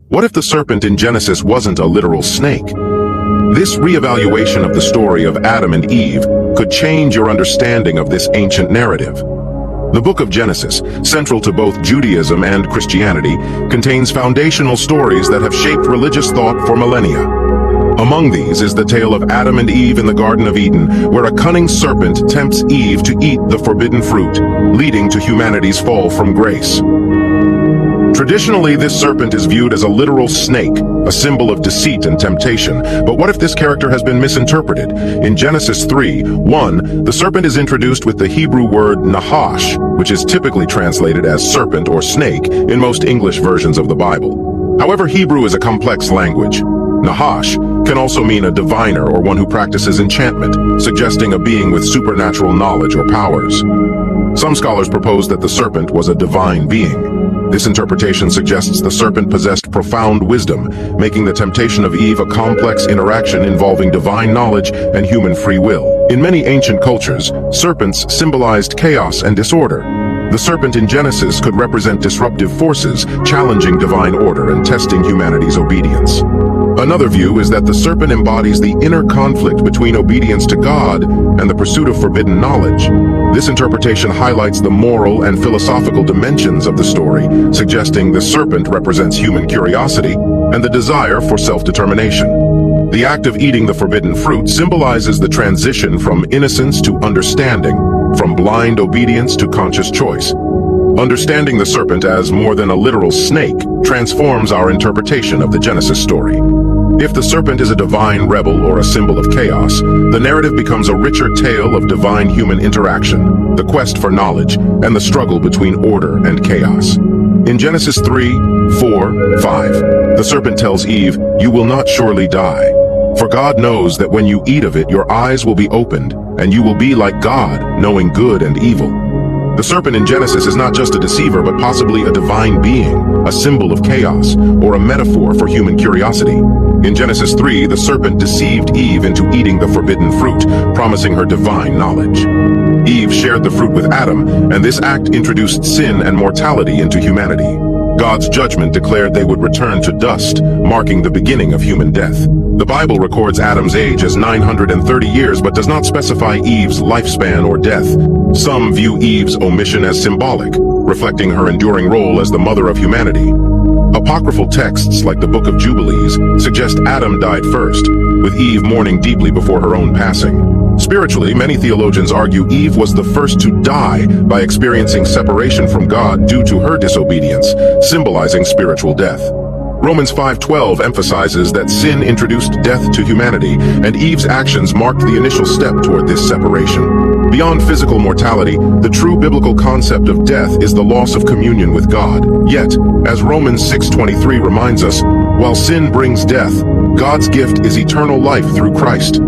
What if the serpent in Genesis wasn't a literal snake? This reevaluation of the story of Adam and Eve could change your understanding of this ancient narrative. The book of Genesis, central to both Judaism and Christianity, contains foundational stories that have shaped religious thought for millennia. Among these is the tale of Adam and Eve in the Garden of Eden, where a cunning serpent tempts Eve to eat the forbidden fruit, leading to humanity's fall from grace. Traditionally, this serpent is viewed as a literal snake, a symbol of deceit and temptation. But what if this character has been misinterpreted? In Genesis 3:1, the serpent is introduced with the Hebrew word nahash, which is typically translated as serpent or snake in most English versions of the Bible. However, Hebrew is a complex language. Nahash can also mean a diviner or one who practices enchantment, suggesting a being with supernatural knowledge or powers. Some scholars propose that the serpent was a divine being. This interpretation suggests the serpent possessed profound wisdom, making the temptation of Eve a complex interaction involving divine knowledge and human free will. In many ancient cultures, serpents symbolized chaos and disorder. The serpent in Genesis could represent disruptive forces, challenging divine order and testing humanity's obedience. Another view is that the serpent embodies the inner conflict between obedience to God and the pursuit of forbidden knowledge. This interpretation highlights the moral and philosophical dimensions of the story, suggesting the serpent represents human curiosity and the desire for self-determination. The act of eating the forbidden fruit symbolizes the transition from innocence to understanding, from blind obedience to conscious choice. Understanding the serpent as more than a literal snake transforms our interpretation of the Genesis story. If the serpent is a divine rebel or a symbol of chaos, the narrative becomes a richer tale of divine-human interaction, the quest for knowledge, and the struggle between order and chaos. In Genesis 3:4-5, the serpent tells Eve, "You will not surely die. For God knows that when you eat of it, your eyes will be opened, and you will be like God, knowing good and evil." The serpent in Genesis is not just a deceiver, but possibly a divine being, a symbol of chaos, or a metaphor for human curiosity. In Genesis 3, the serpent deceived Eve into eating the forbidden fruit, promising her divine knowledge. Eve shared the fruit with Adam, and this act introduced sin and mortality into humanity. God's judgment declared they would return to dust, marking the beginning of human death. The Bible records Adam's age as 930 years, but does not specify Eve's lifespan or death. Some view Eve's omission as symbolic, reflecting her enduring role as the mother of humanity. Apocryphal texts like the Book of Jubilees suggest Adam died first, with Eve mourning deeply before her own passing. Spiritually, many theologians argue Eve was the first to die by experiencing separation from God due to her disobedience, symbolizing spiritual death. Romans 5:12 emphasizes that sin introduced death to humanity, and Eve's actions marked the initial step toward this separation. Beyond physical mortality, the true biblical concept of death is the loss of communion with God. Yet, as Romans 6:23 reminds us, while sin brings death, God's gift is eternal life through Christ.